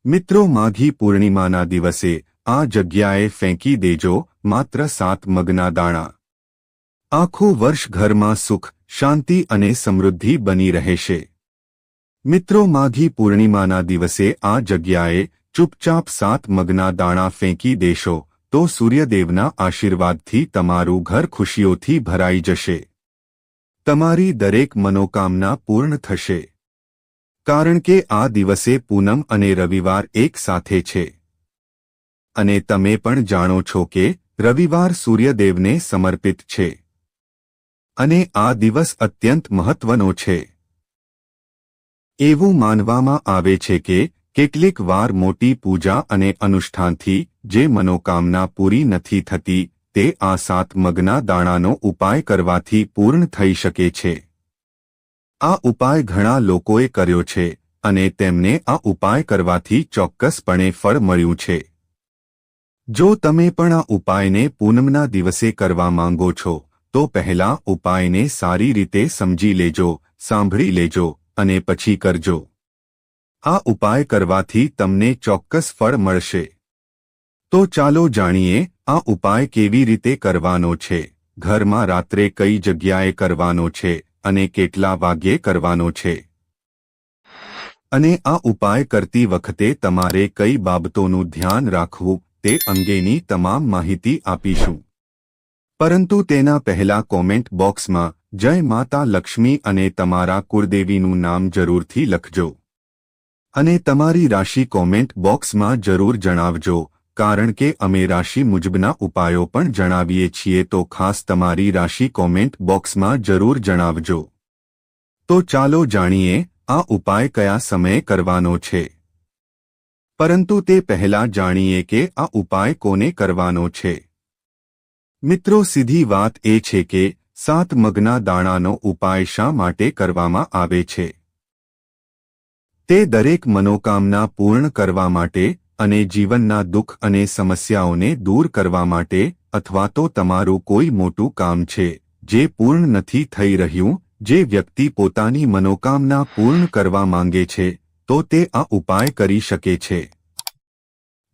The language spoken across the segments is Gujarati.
મિત્રો, માઘી પૂર્ણિમાના દિવસે આ જગ્યાએ ફેંકી દેજો માત્ર 7 મગના દાણા. આખું વર્ષ ઘરમાં સુખ, શાંતિ અને સમૃદ્ધિ બની રહેશે. મિત્રો, માઘી પૂર્ણિમાના દિવસે આ જગ્યાએ ચૂપચાપ 7 મગના દાણા ફેંકી દેશો તો સૂર્યદેવના આશીર્વાદથી તમારું ઘર ખુશીઓથી ભરાઈ જશે. તમારી દરેક મનોકામના પૂર્ણ થશે. કારણ કે આ દિવસે પૂનમ અને રવિવાર એક સાથે છે. અને તમે પણ જાણો છો કે રવિવાર સૂર્યદેવને સમર્પિત છે. અને આ દિવસ અત્યંત મહત્વનો છે. એવું માનવામાં આવે છે કે કેટલીક વાર મોટી પૂજા અને અનુષ્ઠાનથી જે મનોકામના પૂરી નથી થતી તે આ 7 મગના દાણાનો ઉપાય કરવાથી પૂર્ણ થઈ શકે છે. આ ઉપાય ઘણા લોકોએ કર્યો છે અને તેમને આ ઉપાય કરવાથી ચોક્કસપણે ફળ મળ્યું છે. જો તમે પણ આ ઉપાયને પૂનમના દિવસે કરવા માંગો છો તો પહેલા ઉપાયને સારી રીતે સમજી લેજો, સાંભળી લેજો અને પછી કરજો. આ ઉપાય કરવાથી તમને ચોક્કસ ફળ મળશે. તો ચાલો જાણીએ આ ઉપાય કેવી રીતે કરવાનો છે, ઘરમાં રાત્રે કઈ જગ્યાએ કરવાનો છે અને કેટલા વાગ્યે કરવાનો છે. અને આ ઉપાય કરતી વખતે તમારે કઈ બાબતોનું ધ્યાન રાખવું તે અંગેની તમામ માહિતી આપીશું. પરંતુ તેના પહેલા કોમેન્ટ બોક્સમાં જય માતા લક્ષ્મી અને તમારા કુળદેવીનું નામ જરૂરથી લખજો. અને તમારી રાશિ કોમેન્ટ બોક્સમાં જરૂર જણાવજો, કારણ કે અમે રાશિ મુજબના ઉપાયો પણ જણાવીએ છીએ, તો ખાસ તમારી રાશિ કોમેન્ટ બોક્સમાં જરૂર જણાવજો. તો ચાલો જાણીએ આ ઉપાય કયા સમયે કરવાનો છે. પરંતુ તે પહેલા જાણીએ કે આ ઉપાય કોને કરવાનો છે. મિત્રો, સીધી વાત એ છે કે 7 મગના દાણાનો ઉપાય શા માટે કરવામાં આવે છે. તે દરેક મનોકામના પૂર્ણ કરવા માટે અને જીવનના દુઃખ અને સમસ્યાઓને દૂર કરવા માટે, અથવા તો તમારું કોઈ મોટું કામ છે જે પૂર્ણ નથી થઈ રહ્યું, જે વ્યક્તિ પોતાની મનોકામના પૂર્ણ કરવા માંગે છે તો તે આ ઉપાય કરી શકે છે.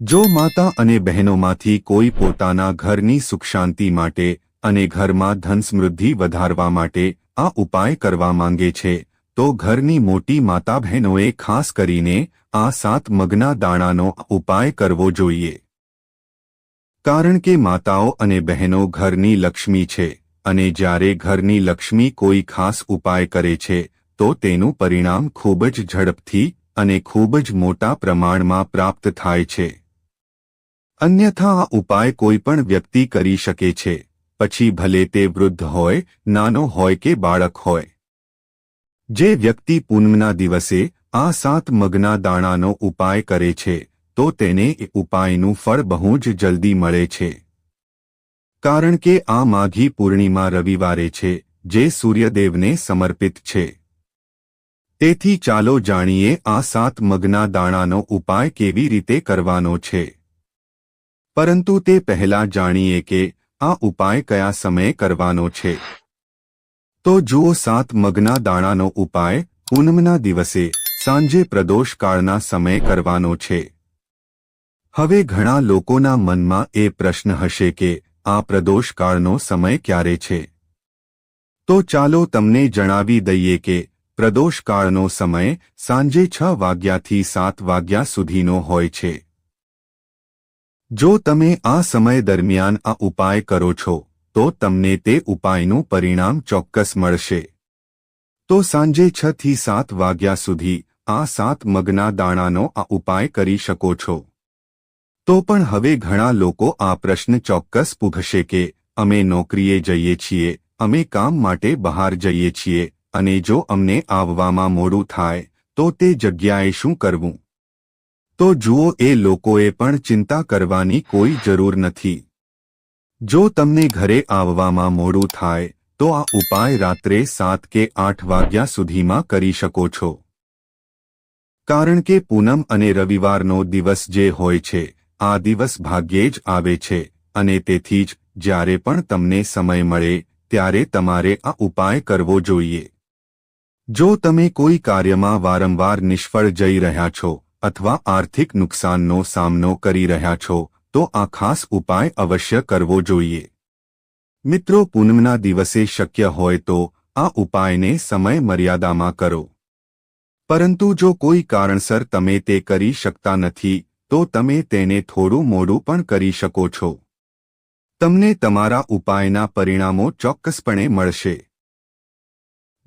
જો માતા અને બહેનોમાંથી કોઈ પોતાના ઘરની સુખ શાંતિ માટે અને ઘરમાં ધન સમૃદ્ધિ વધારવા માટે આ ઉપાય કરવા માંગે છે તો ઘરની મોટી માતા બહેનોએ ખાસ કરીને આ 7 મગના દાણાનો ઉપાય કરવો જોઈએ. કારણ કે માતાઓ અને બહેનો ઘરની લક્ષ્મી છે અને જ્યારે ઘરની લક્ષ્મી કોઈ ખાસ ઉપાય કરે છે તો તેનું પરિણામ ખૂબ જ ઝડપથી અને ખૂબ જ મોટા પ્રમાણમાં પ્રાપ્ત થાય છે. અન્યથા આ ઉપાય કોઈ પણ વ્યક્તિ કરી શકે છે, પછી ભલે તે વૃદ્ધ હોય, નાનો હોય કે બાળક હોય. જે વ્યક્તિ પૂનમના દિવસે આ 7 મગના દાણાનો ઉપાય કરે છે તો તેને એ ઉપાયનું ફળ બહુ જ જલ્દી મળે છે. કારણ કે આ માઘી પૂર્ણિમા રવિવારે છે જે સૂર્યદેવને સમર્પિત છે. તેથી ચાલો જાણીએ આ 7 મગના દાણાનો ઉપાય કેવી રીતે કરવાનો છે. પરંતુ તે પહેલા જાણીએ કે આ ઉપાય કયા સમયે કરવાનો છે. તો જુઓ, 7 મગના દાણાનો ઉપાય પૂનમના દિવસે સાંજે પ્રદોષકાળના સમયે કરવાનો છે. હવે ઘણા લોકોના મનમાં એ પ્રશ્ન હશે કે આ પ્રદોષકાળનો સમય ક્યારે છે. તો ચાલો તમને જણાવી દઈએ કે પ્રદોષકાળનો સમય સાંજે 6 વાગ્યાથી 7 વાગ્યા સુધીનો હોય છે. જો તમે આ સમય દરમિયાન આ ઉપાય કરો છો તો તમને તે ઉપાયનું પરિણામ ચોક્કસ મળશે. તો સાંજે 6 થી 7 વાગ્યા સુધી આ 7 મગના દાણાનો આ ઉપાય કરી શકો છો. તો પણ હવે ઘણા લોકો આ પ્રશ્ન ચોક્કસ પૂછશે કે અમે નોકરીએ જઈએ છીએ, અમે કામ માટે બહાર જઈએ છીએ અને જો અમને આવવામાં મોડું થાય તો તે જગ્યાએ શું કરવું. તો જુઓ, એ લોકોએ પણ ચિંતા કરવાની કોઈ જરૂર નથી. જો તમને ઘરે આવવામાં મોડું થાય તો આ ઉપાય રાત્રે 7 કે 8 વાગ્યા સુધીમાં કરી શકો છો. કારણ કે પૂનમ અને રવિવારનો દિવસ જે હોય છે આ દિવસ ભાગ્યે જ આવે છે અને તેથી જ જ્યારે પણ તમને સમય મળે ત્યારે તમારે આ ઉપાય કરવો જોઈએ. જો તમે કોઈ કાર્યમાં વારંવાર નિષ્ફળ જઈ રહ્યા છો અથવા આર્થિક નુકસાનનો સામનો કરી રહ્યા છો તો આ ખાસ ઉપાય અવશ્ય કરવો જોઈએ. મિત્રો, પૂનમના દિવસે શક્ય હોય તો આ ઉપાયને સમય મર્યાદામાં કરો. પરંતુ જો કોઈ કારણસર તમે તે કરી શકતા નથી તો તમે તેને થોડું મોડું પણ કરી શકો છો. તમને તમારા ઉપાયના પરિણામો ચોક્કસપણે મળશે.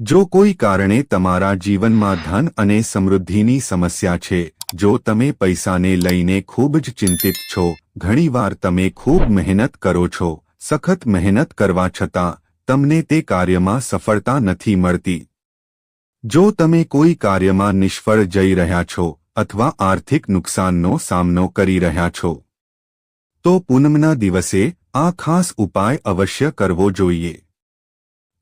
જો કોઈ કારણે તમારા જીવનમાં ધન અને સમૃદ્ધિની સમસ્યા છે, જો તમે પૈસાને લઈને ખૂબ જ ચિંતિત છો, ઘણીવાર તમે ખૂબ મહેનત કરો છો, સખત મહેનત કરવા છતાં તમને તે કાર્યમાં સફળતા નથી મળતી. જો તમે કોઈ કાર્યમાં નિષ્ફળ જઈ રહ્યા છો અથવા આર્થિક નુકસાનનો સામનો કરી રહ્યા છો, તો પૂનમના દિવસે આ ખાસ ઉપાય અવશ્ય કરવો જોઈએ.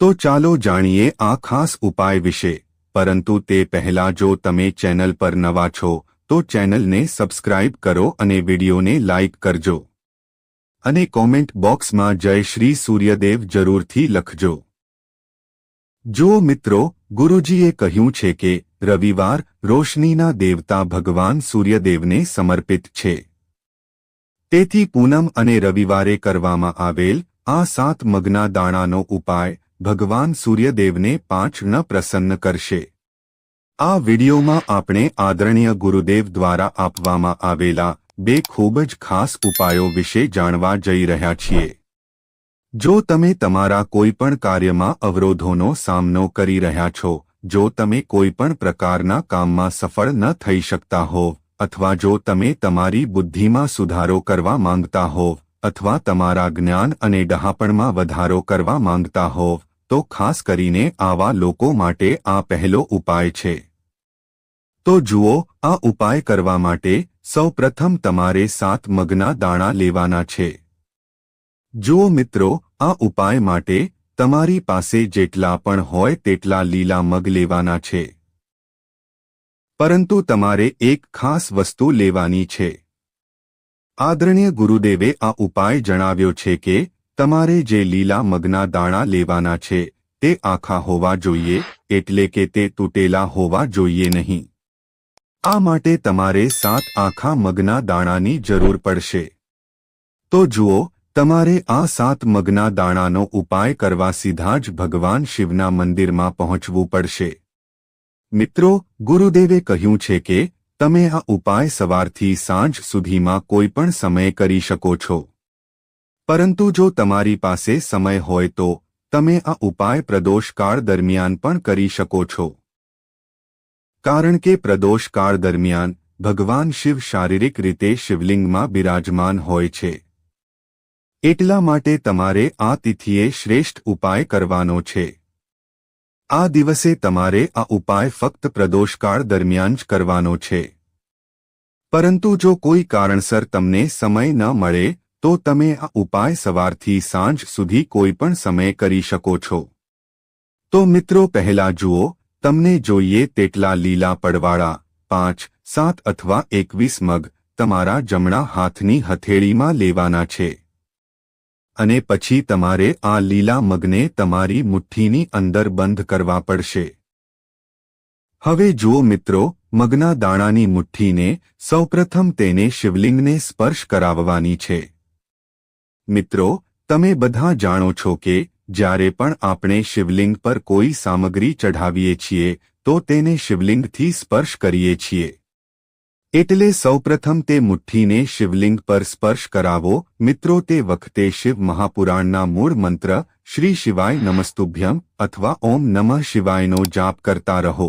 તો ચાલો જાણીએ આ ખાસ ઉપાય વિશે. પરંતુ તે પહેલાં જો તમે ચેનલ પર નવા છો તો ચેનલને સબસ્ક્રાઇબ કરો અને વિડીયોને લાઇક કરજો. અને કોમેન્ટ બોક્સમાં જય શ્રી સૂર્યદેવ જરૂરથી લખજો. જો મિત્રો, ગુરુજીએ કહ્યું છે કે રવિવાર રોશનીના દેવતા ભગવાન સૂર્યદેવને સમર્પિત છે. તેથી પૂનમ અને રવિવારે કરવામાં આવેલ આ 7 મગના દાણાનો ઉપાય ભગવાન સૂર્યદેવને 5 પ્રસન્ન કરશે. આ વિડીયોમાં આપણે આદરણીય ગુરુદેવ દ્વારા આપવામાં આવેલા 2 ખૂબ જ ખાસ ઉપાયો વિશે જાણવા જઈ રહ્યા છીએ. જો તમે તમારા કોઈપણ કાર્યમાં અવરોધોનો સામનો કરી રહ્યા છો, જો તમે કોઈપણ પ્રકારના કામમાં સફળ ન થઈ શકતા હોવ, અથવા જો તમે તમારી બુદ્ધિમાં સુધારો કરવા માંગતા હોવ, અથવા તમારા જ્ઞાન અને ડહાપણમાં વધારો કરવા માંગતા હોવ, તો ખાસ કરીને આવા લોકો માટે આ પહેલો ઉપાય છે. તો જુઓ, આ ઉપાય કરવા માટે સૌપ્રથમ તમારે 7 મગના દાણા લેવાના છે. જુઓ મિત્રો, આ ઉપાય માટે તમારી પાસે જેટલા પણ હોય તેટલા લીલા મગ લેવાના છે. પરંતુ તમારે એક ખાસ વસ્તુ લેવાની છે. આદરણીય ગુરુદેવે આ ઉપાય જણાવ્યો છે કે તમારે જે લીલા મગના દાણા લેવાના છે તે આખા હોવા જોઈએ, એટલે કે તે તૂટેલા હોવા જોઈએ નહીં. આ માટે તમારે 7 આખા મગના દાણાની જરૂર પડશે. તો જુઓ, તમારે આ 7 મગના દાણાનો ઉપાય કરવા સીધા જ ભગવાન શિવના મંદિરમાં પહોંચવું પડશે. મિત્રો, ગુરુદેવે કહ્યું છે કે તમે આ ઉપાય સવારથી સાંજ સુધીમાં કોઈ પણ સમયે કરી શકો છો. પરંતુ જો તમારી પાસે સમય હોય તો તમે આ ઉપાય પ્રદોષકાળ દરમિયાન પણ કરી શકો છો. કારણ કે પ્રદોષકાળ દરમિયાન ભગવાન શિવ શારીરિક રીતે શિવલિંગમાં બિરાજમાન હોય છે. એટલા માટે તમારે આ તિથિએ શ્રેષ્ઠ ઉપાય કરવાનો છે. આ દિવસે તમારે આ ઉપાય ફક્ત પ્રદોષકાળ દરમિયાન જ કરવાનો છે. પરંતુ જો કોઈ કારણસર તમને સમય ન મળે તો તમે આ ઉપાય સવારથી સાંજ સુધી કોઈ પણ સમયે કરી શકો છો. તો મિત્રો, પહેલા જુઓ, તમને જોઈએ તેટલા લીલા પડવાળા 5, 7 અથવા 21 મગ તમારા જમણા હાથની હથેળીમાં લેવાના છે. અને પછી તમારે આ લીલા મગને તમારી મુઠ્ઠીની અંદર બંધ કરવા પડશે. હવે જુઓ મિત્રો, મગના દાણાની મુઠ્ઠીને સૌપ્રથમ તેને શિવલિંગને સ્પર્શ કરાવવાની છે. મિત્રો, તમે બધા જાણો છો કે જ્યારે પણ આપણે શિવલિંગ પર કોઈ સામગ્રી ચઢાવીએ છીએ તો તેને શિવલિંગથી સ્પર્શ કરીએ છીએ. એટલે સૌપ્રથમ તે મુઠ્ઠીને શિવલિંગ પર સ્પર્શ કરાવો. મિત્રો, તે વખતે શિવ મહાપુરાણના મૂળ મંત્ર શ્રી શિવાય નમસ્તુભ્યમ અથવા ઓમ નમઃ શિવાયનો જાપ કરતા રહો.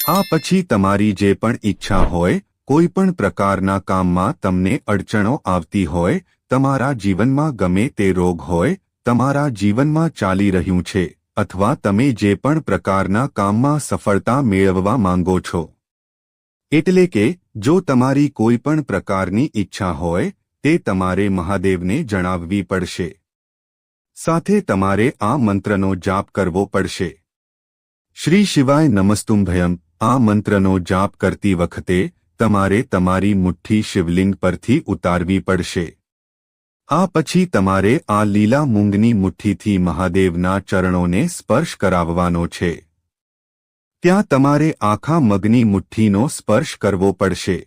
આ પછી તમારી જે પણ ઈચ્છા હોય, કોઈ પણ પ્રકારના કામમાં તમને અડચણો આવતી હોય, તમારા જીવનમાં ગમે તે રોગ હોય, તમારા જીવનમાં ચાલી રહ્યું છે, અથવા તમે જે પણ પ્રકારના કામમાં સફળતા મેળવવા માંગો છો, એટલે કે જો તમારી કોઈ પણ પ્રકારની ઈચ્છા હોય તે તમારે મહાદેવને જણાવવી પડશે. સાથે તમારે આ મંત્રનો જાપ કરવો પડશે. શ્રી શિવાય નમસ્તુભ્યમ. આ મંત્રનો જાપ કરતી વખતે તમારે તમારી મુઠ્ઠી શિવલિંગ પરથી ઉતારવી પડશે. આ પછી તમારે આ લીલા મૂંગની મુઠ્ઠીથી મહાદેવના ચરણોને સ્પર્શ કરાવવાનો છે. ત્યાં તમારે આખા મગની મુઠ્ઠીનો સ્પર્શ કરવો પડશે.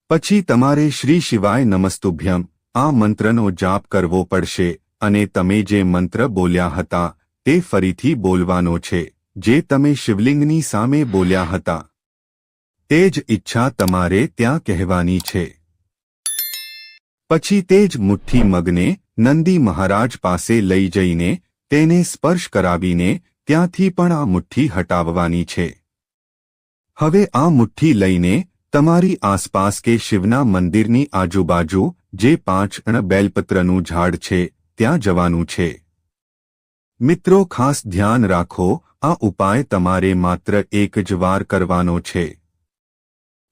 પછી તમારે શ્રી શિવાય નમસ્તુભ્યમ આ મંત્રનો જાપ કરવો પડશે અને તમે જે મંત્ર બોલ્યા હતા તે ફરીથી બોલવાનો છે, જે તમે શિવલિંગની સામે બોલ્યા હતા. તે જ ઈચ્છા તમારે ત્યાં કહેવાની છે. પછી તે જ મુઠ્ઠી મગને નંદી મહારાજ પાસે લઈ જઈને તેને સ્પર્શ કરાવીને ત્યાંથી પણ આ મુઠ્ઠી હટાવવાની છે. હવે આ મુઠ્ઠી લઈને તમારી આસપાસ કે શિવના મંદિરની આજુબાજુ જે 5 બેલપત્રનું ઝાડ છે ત્યાં જવાનું છે. મિત્રો, ખાસ ધ્યાન રાખો, આ ઉપાય તમારે માત્ર એક જ વાર કરવાનો છે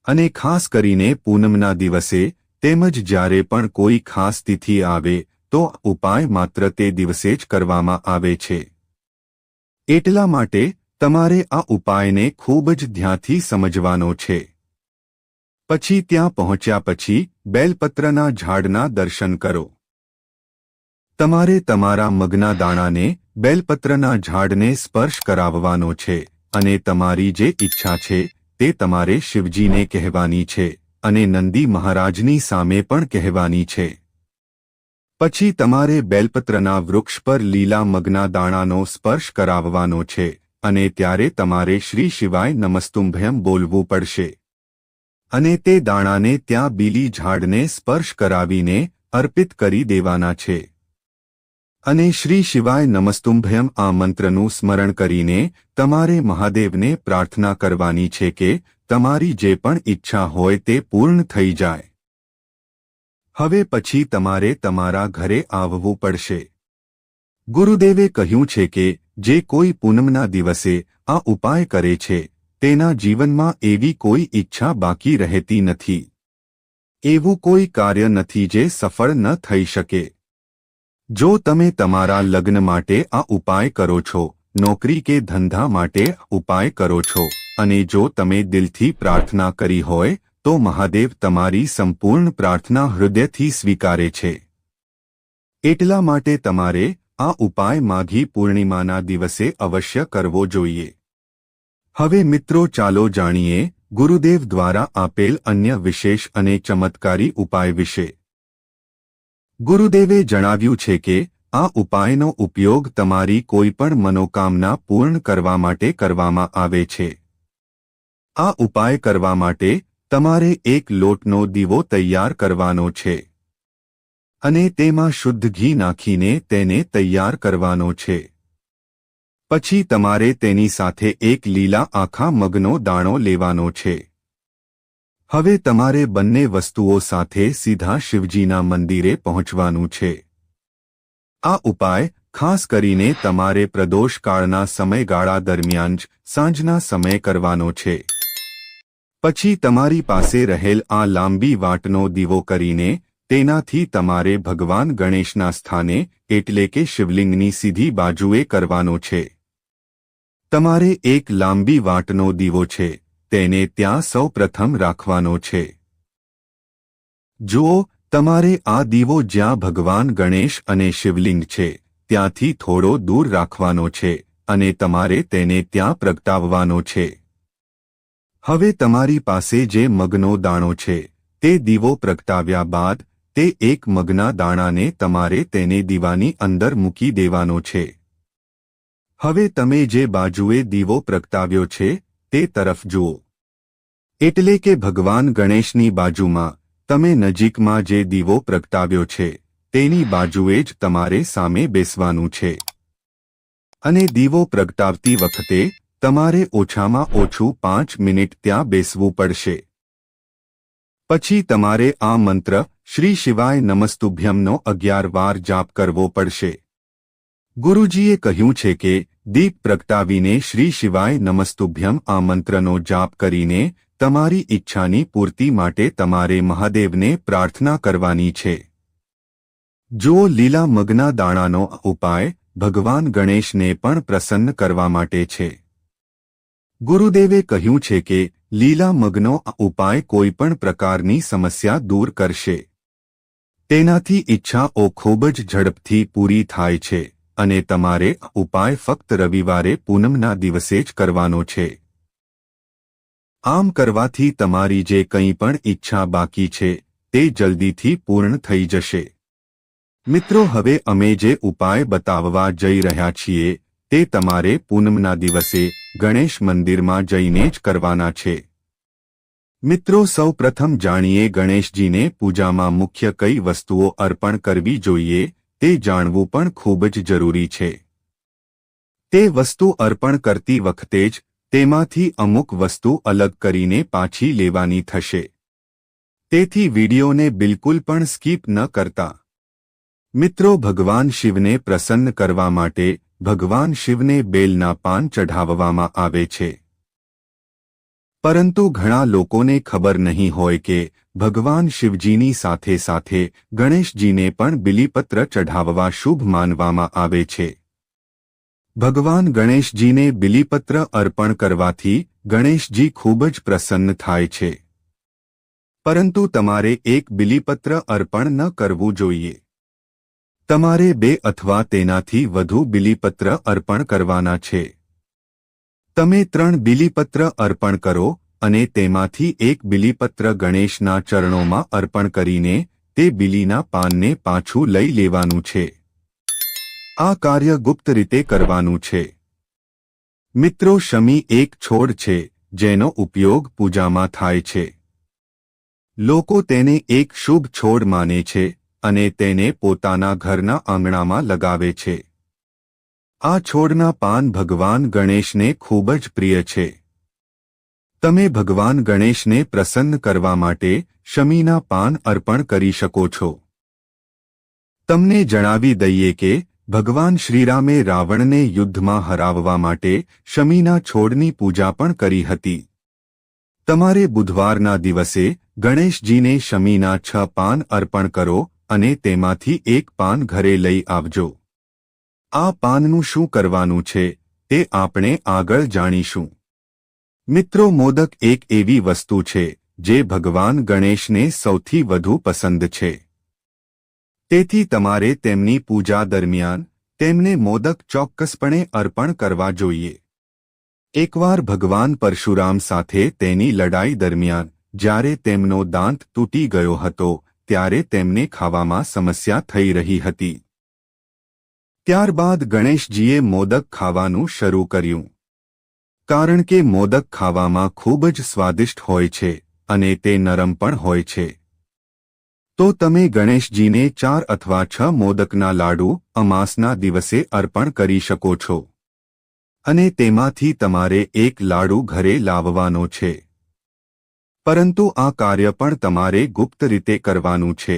અને ખાસ કરીને પૂનમના દિવસે તેમજ જ્યારે પણ કોઈ ખાસ તિથિ આવે તો ઉપાય માત્ર તે દિવસે જ કરવામાં આવે છે. એટલા માટે તમારે આ ઉપાયને ખૂબ જ ધ્યાનથી સમજવાનો છે. પછી ત્યાં પહોંચ્યા પછી બેલપત્રના ઝાડના દર્શન કરો. તમારે તમારા મગના દાણાને બેલપત્રના ઝાડને સ્પર્શ કરાવવાનો છે અને તમારી જે ઈચ્છા છે તે તમારે શિવજીને કહેવાની છે અને નંદી મહારાજની સામે પણ કહેવાની છે. પછી તમારે બેલપત્રના વૃક્ષ પર લીલા મગના દાણાનો સ્પર્શ કરાવવાનો છે અને ત્યારે તમારે શ્રી શિવાય નમસ્તુભ્યમ બોલવું પડશે અને તે દાણાને ત્યાં બીલી ઝાડને સ્પર્શ કરાવીને અર્પિત કરી દેવાના છે. અને શ્રી શિવાય નમસ્તુભ્યમ આ મંત્રનું સ્મરણ કરીને તમારે મહાદેવને પ્રાર્થના કરવાની છે કે તમારી જે પણ ઈચ્છા હોય તે પૂર્ણ થઈ જાય. હવે પછી તમારે તમારા ઘરે આવવું પડશે. ગુરુદેવે કહ્યું છે કે જે કોઈ પૂનમના દિવસે આ ઉપાય કરે છે તેના જીવનમાં એવી કોઈ ઈચ્છા બાકી રહેતી નથી. એવું કોઈ કાર્ય નથી જે સફળ ન થઈ શકે. જો તમે તમારા લગ્ન માટે આ ઉપાય કરો છો, નોકરી કે ધંધા માટે ઉપાય કરો છો અને જો તમે દિલથી પ્રાર્થના કરી હોય તો મહાદેવ તમારી સંપૂર્ણ પ્રાર્થના હૃદયથી સ્વીકારે છે. એટલા માટે તમારે આ ઉપાય માઘી પૂર્ણિમાના દિવસે અવશ્ય કરવો જોઈએ. હવે મિત્રો, ચાલો જાણીએ ગુરુદેવ દ્વારા આપેલ અન્ય વિશેષ અને ચમત્કારી ઉપાય વિશે. ગુરુદેવે જણાવ્યું છે કે આ ઉપાયનો ઉપયોગ તમારી કોઈપણ મનોકામના પૂર્ણ કરવા માટે કરવામાં આવે છે. આ ઉપાય કરવા માટે તમારે એક લોટનો દીવો તૈયાર કરવાનો છે અને તેમાં શુદ્ધ ઘી નાખીને તેને તૈયાર કરવાનો છે. પછી તમારે તેની સાથે એક લીલા આખા મગનો દાણો લેવાનો છે. હવે તમારે બંને વસ્તુઓ સાથે સીધા શિવજીના મંદિરે પહોંચવાનું છે. આ ઉપાય ખાસ કરીને તમારે પ્રદોષકાળના સમયગાળા દરમિયાન જ સાંજના સમયે કરવાનો છે. પછી તમારી પાસે રહેલ આ લાંબી વાટનો દીવો કરીને તેનાથી તમારે ભગવાન ગણેશના સ્થાને એટલે કે શિવલિંગની સીધી બાજુએ કરવાનો છે. તમારે એક લાંબી વાટનો દીવો છે તેને ત્યાં સૌ પ્રથમ રાખવાનો છે. જુઓ, તમારે આ દીવો જ્યાં ભગવાન ગણેશ અને શિવલિંગ છે ત્યાંથી થોડો દૂર રાખવાનો છે અને તમારે તેને ત્યાં પ્રગટાવવાનો છે. હવે તમારી પાસે જે મગનો દાણો છે તે દીવો પ્રગટાવ્યા બાદ તે એક મગના દાણાને તમારે તેને દીવાની અંદર મૂકી દેવાનો છે. હવે તમે જે બાજુએ દીવો પ્રગટાવ્યો છે તે તરફ જુઓ. એટલે કે ભગવાન ગણેશની બાજુમાં તમે નજીકમાં જે દીવો પ્રગટાવ્યો છે તેની બાજુએ જ તમારે સામે બેસવાનું છે અને દીવો પ્રગટાવતી વખતે તમારે ઓછામાં ઓછું 5 મિનિટ ત્યાં બેસવું પડશે. પછી તમારે આ મંત્ર શ્રી શિવાય નમસ્તુભ્યમનો 11 વાર જાપ કરવો પડશે. ગુરુજીએ કહ્યું છે કે દીપ પ્રગટાવીને શ્રી શિવાય નમસ્તુભ્યમ આ મંત્રનો જાપ કરીને તમારી ઈચ્છાની પૂર્તિ માટે તમારે મહાદેવને પ્રાર્થના કરવાની છે. જો લીલા મગના દાણાનો ઉપાય ભગવાન ગણેશને પણ પ્રસન્ન કરવા માટે છે. ગુરુદેવે કહ્યું છે કે લીલા મગનો ઉપાય કોઈપણ પ્રકારની સમસ્યા દૂર કરશે. તેનાથી ઈચ્છાઓ ખૂબ જ ઝડપથી પૂરી થાય છે અને તમારે ઉપાય ફક્ત રવિવારે પૂનમના દિવસે જ કરવાનો છે આમ કરવાથી તમારી જે કંઈ પણ ઈચ્છા બાકી છે તે જલ્દીથી પૂર્ણ થઈ જશે. મિત્રો, હવે અમે જે ઉપાય બતાવવા જઈ રહ્યા છીએ તે તમારે પૂનમના દિવસે ગણેશ મંદિરમાં જઈને જ કરવાના છે. મિત્રો, સૌ પ્રથમ જાણીએ ગણેશજીને પૂજામાં મુખ્ય કઈ વસ્તુઓ અર્પણ કરવી જોઈએ તે જાણવું પણ ખૂબ જ જરૂરી છે. તે વસ્તુ અર્પણ કરતી વખતે જ તેમાંથી અમુક વસ્તુ અલગ કરીને પાછી લેવાની થશે. તેથી વિડીયોને બિલકુલ પણ સ્કીપ ન કરતા. મિત્રો, ભગવાન શિવને પ્રસન્ન કરવા માટે ભગવાન શિવને બેલના પાન ચઢાવવામાં આવે છે. પરંતુ ઘણા લોકોને ખબર નહીં હોય કે ભગવાન શિવજીની સાથે સાથે ગણેશજીને પણ બિલીપત્ર ચઢાવવા શુભ માનવામાં આવે છે. ભગવાન ગણેશજીને બિલીપત્ર અર્પણ કરવાથી ગણેશજી ખૂબ જ પ્રસન્ન થાય છે. પરંતુ તમારે એક બિલીપત્ર અર્પણ ન કરવું જોઈએ. તમારે 2 અથવા તેનાથી વધુ બિલીપત્ર અર્પણ કરવાના છે. તમે 3 બિલીપત્ર અર્પણ કરો અને તેમાંથી એક બિલીપત્ર ગણેશના ચરણોમાં અર્પણ કરીને તે બિલીના પાનને પાછું લઈ લેવાનું છે. આ કાર્ય ગુપ્ત રીતે કરવાનું છે. મિત્રો, શમી એક છોડ છે જેનો ઉપયોગ પૂજામાં થાય છે. લોકો તેને એક શુભ છોડ માને છે અને તેને પોતાના ઘરના આંગણામાં લગાવે છે. આ છોડના પાન ભગવાન ગણેશને ખૂબ જ પ્રિય છે. તમે ભગવાન ગણેશને પ્રસન્ન કરવા માટે શમીના પાન અર્પણ કરી શકો છો. તમને જણાવી દઈએ કે ભગવાન શ્રીરામે રાવણને યુદ્ધમાં હરાવવા માટે શમીના છોડની પૂજા પણ કરી હતી. તમારે બુધવારના દિવસે ગણેશજીને શમીના 6 પાન અર્પણ કરો અને તેમાંથી એક પાન ઘરે લઈ આવજો. આ પાનનું શું કરવાનું છે તે આપણે આગળ જાણીશું. મિત્રો, મોદક એક એવી વસ્તુ છે જે ભગવાન ગણેશને સૌથી વધુ પસંદ છે. તેથી તમારે તેમની પૂજા દરમિયાન તેમને મોદક ચોક્કસપણે અર્પણ કરવા જોઈએ. એકવાર ભગવાન પરશુરામ સાથે તેની લડાઈ દરમિયાન જ્યારે તેમનો દાંત તૂટી ગયો હતો ત્યારે તેમને ખાવામાં સમસ્યા થઈ રહી હતી. ત્યારબાદ ગણેશજીએ મોદક ખાવાનું શરૂ કર્યું. કારણ કે મોદક ખાવામાં ખૂબ જ સ્વાદિષ્ટ હોય છે અને તે નરમ પણ હોય છે. તો તમે ગણેશજીને 4 અથવા 6 મોદકના લાડુ અમાસના દિવસે અર્પણ કરી શકો છો. અને તેમાંથી તમારે એક લાડુ ઘરે લાવવાનો છે. પરંતુ આ કાર્ય પણ તમારે ગુપ્ત રીતે કરવાનું છે.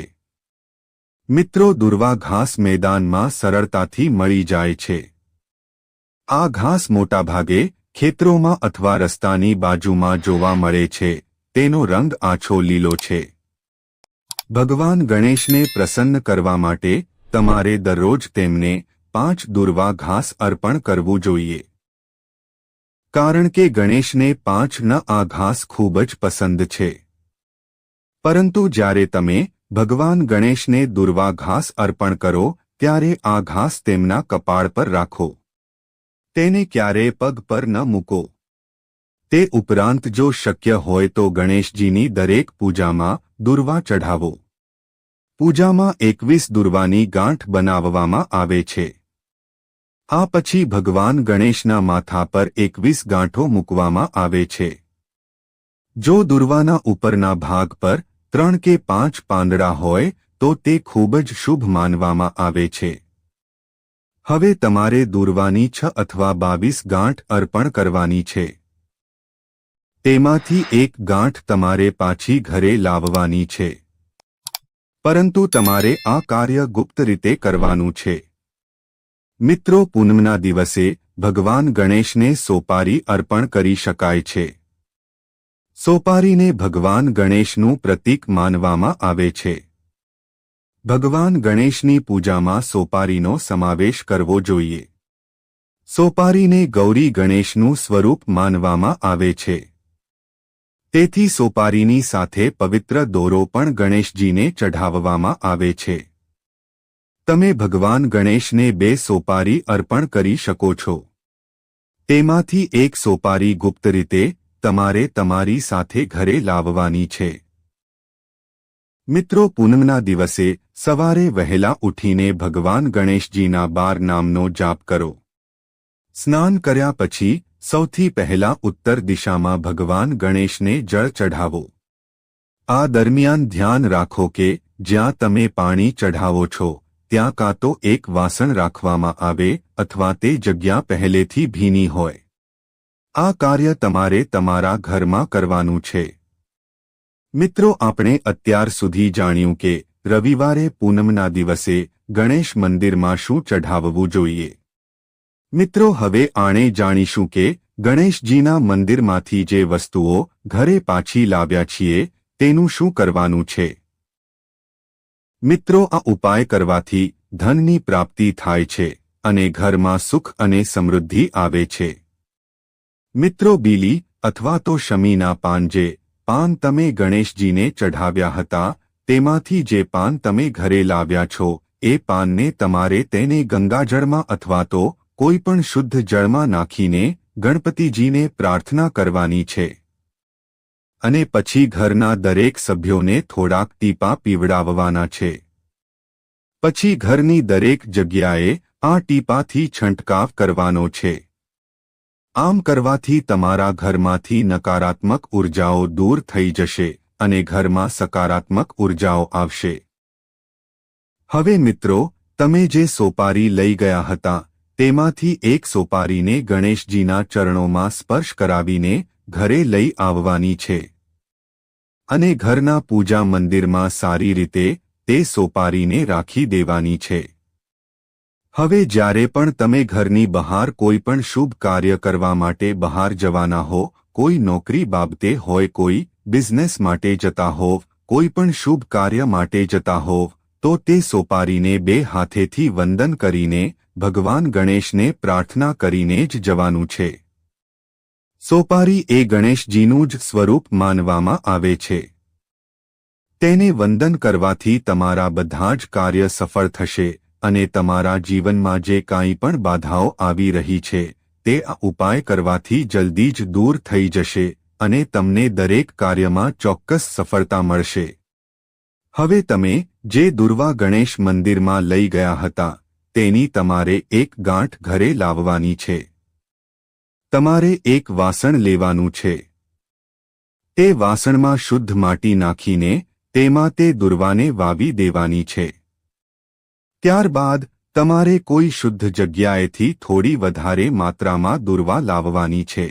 મિત્રો, દુર્વા ઘાસ મેદાનમાં સરળતાથી મળી જાય છે. આ ઘાસ મોટાભાગે ખેતરોમાં અથવા રસ્તાની બાજુમાં જોવા મળે છે. તેનો રંગ આછો લીલો છે. ભગવાન ગણેશને પ્રસન્ન કરવા માટે તમારે દરરોજ તેમને 5 દુર્વા ઘાસ અર્પણ કરવું જોઈએ. કારણ કે ગણેશને 5 આ ઘાસ ખૂબ જ પસંદ છે. પરંતુ જ્યારે તમે ભગવાન ગણેશને દુર્વા ઘાસ અર્પણ કરો ત્યારે આ ઘાસ તેમના કપાળ પર રાખો. તેને ક્યારેય પગ પર ન મૂકો. તે ઉપરાંત જો શક્ય હોય તો ગણેશજીની દરેક પૂજામાં દુર્વા ચઢાવો. પૂજામાં 21 દુર્વાની ગાંઠ બનાવવામાં આવે છે. આ પછી ભગવાન ગણેશના માથા પર 21 ગાંઠો મૂકવામાં આવે છે. જો દુર્વાના ઉપરના ભાગ પર 3 કે 5 પાંદડા હોય તો તે ખૂબ જ શુભ માનવામાં આવે છે. હવે તમારે દુર્વાની 6 અથવા 22 ગાંઠ અર્પણ કરવાની છે. તેમાંથી એક ગાંઠ તમારે પાછી ઘરે લાવવાની છે. પરંતુ તમારે આ કાર્ય ગુપ્ત રીતે કરવાનું છે. મિત્રો, પૂનમના દિવસે ભગવાન ગણેશને સોપારી અર્પણ કરી શકાય છે. સોપારીને ભગવાન ગણેશનું પ્રતીક માનવામાં આવે છે. ભગવાન ગણેશની પૂજામાં સોપારીનો સમાવેશ કરવો જોઈએ. સોપારીને ગૌરી ગણેશનું સ્વરૂપ માનવામાં આવે છે. તેથી સોપારીની સાથે પવિત્ર દોરો પણ ગણેશજીને ચઢાવવામાં આવે છે. તમે ભગવાન ગણેશને 2 સોપારી અર્પણ કરી શકો છો. તેમાંથી એક સોપારી ગુપ્ત રીતે તમારે તમારી સાથે ઘરે લાવવાની છે. મિત્રો, પૂનમના દિવસે સવારે વહેલા ઉઠીને ભગવાન ગણેશજીના 12 નામનો જાપ કરો. સ્નાન કર્યા પછી સૌથી પહેલા ઉત્તર દિશામાં ભગવાન ગણેશને જળ ચઢાવો. આ દરમિયાન ધ્યાન રાખો કે જ્યાં તમે પાણી ચઢાવો છો ત્યાં કાં તો એક વાસણ રાખવામાં આવે અથવા તે જગ્યા પહેલેથી ભીની હોય. આ કાર્ય તમારે તમારા ઘરમાં કરવાનું છે. મિત્રો, આપણે અત્યાર સુધી જાણ્યું કે રવિવારે પૂનમના દિવસે ગણેશ મંદિરમાં શું ચઢાવવું જોઈએ. મિત્રો, હવે આણે જાણીશું કે ગણેશજીના મંદિરમાંથી જે વસ્તુઓ ઘરે પાછી લાવ્યા છીએ તેનું શું કરવાનું છે. મિત્રો, આ ઉપાય કરવાથી ધનની પ્રાપ્તિ થાય છે અને ઘરમાં સુખ અને સમૃદ્ધિ આવે છે. મિત્રો, બીલી અથવા તો શમીના પાન, જે પાન તમે ગણેશજીને ચઢાવ્યા હતા તેમાંથી જે પાન તમે ઘરે લાવ્યા છો એ પાનને તમારે તેને ગંગાજળમાં અથવા તો કોઈ પણ શુદ્ધ જળમાં નાખીને ગણપતિજીને પ્રાર્થના કરવાની છે અને પછી ઘરના દરેક સભ્યોને થોડાક ટીપા પીવડાવવાના છે. પછી ઘરની દરેક જગ્યાએ આ ટીપાથી છંટકાવ કરવાનો છે. આમ કરવાથી તમારા ઘરમાંથી નકારાત્મક ઉર્જાઓ દૂર થઈ જશે અને ઘરમાં સકારાત્મક ઉર્જાઓ આવશે. હવે મિત્રો, તમે જે સોપારી લઈ ગયા હતા તેમાંથી એક સોપારીને ગણેશજીના ચરણોમાં સ્પર્શ કરાવીને ઘરે લઈ આવવાની છે અને ઘરના પૂજા મંદિરમાં સારી રીતે તે સોપારીને રાખી દેવાની છે. હવે જ્યારે પણ તમે ઘરની બહાર કોઈ પણ શુભ કાર્ય કરવા માટે બહાર જવાના હો, કોઈ નોકરી બાબતે હોય, કોઈ બિઝનેસ માટે જતા હોવ, કોઈ પણ શુભ કાર્ય માટે જતા હોવ, તો તે સોપારીને 2 હાથેથી વંદન કરીને ભગવાન ગણેશને પ્રાર્થના કરીને જ જવાનું છે. સોપારી એ ગણેશજીનું જ સ્વરૂપ માનવામાં આવે છે. તેને વંદન કરવાથી તમારા બધા જ કાર્ય સફળ થશે અને તમારા જીવનમાં જે કાંઈ પણ બાધાઓ આવી રહી છે તે આ ઉપાય કરવાથી જલ્દી જ દૂર થઈ જશે અને તમને દરેક કાર્યમાં ચોક્કસ સફળતા મળશે. હવે તમે જે દુર્વા ગણેશ મંદિરમાં લઈ ગયા હતા તેની તમારે એક ગાંઠ ઘરે લાવવાની છે. તમારે એક વાસણ લેવાનું છે. તે વાસણમાં શુદ્ધ માટી નાખીને તેમાં તે દુર્વાને વાવી દેવાની છે. ત્યારબાદ તમારે કોઈ શુદ્ધ જગ્યાએથી થોડી વધારે માત્રામાં દુર્વા લાવવાની છે.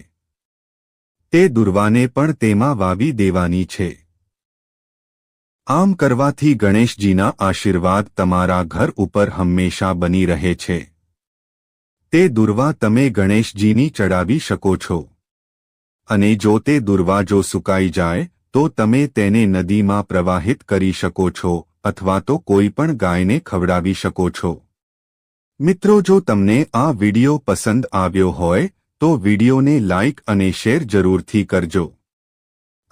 તે દુર્વાને પણ તેમાં વાવી દેવાની છે. આમ કરવાથી ગણેશજીના આશીર્વાદ તમારા ઘર ઉપર હંમેશા બની રહે છે. તે દુર્વા તમે ગણેશજીની ચડાવી શકો છો અને જો તે દુર્વા જો સુકાઈ જાય તો તમે તેને નદીમાં પ્રવાહિત કરી શકો છો અથવા તો કોઈ પણ ગાયને ખવડાવી શકો છો. મિત્રો, જો તમને આ વિડિયો પસંદ આવ્યો હોય તો વિડિયોને લાઇક અને શેર જરૂરથી કરજો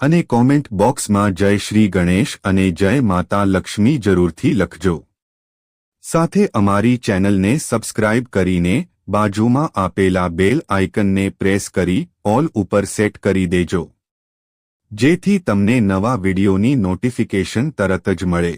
અને કોમેન્ટ બોક્સમાં જય શ્રી ગણેશ અને જય માતા લક્ષ્મી જરૂરથી લખજો. સાથે અમારી ચેનલને સબસ્ક્રાઇબ કરીને બાજુમાં આપેલા બેલ આઇકનને પ્રેસ કરી ઓલ ઉપર સેટ કરી દેજો જેથી તમને નવા વિડિયોની નોટિફિકેશન તરત જ મળે.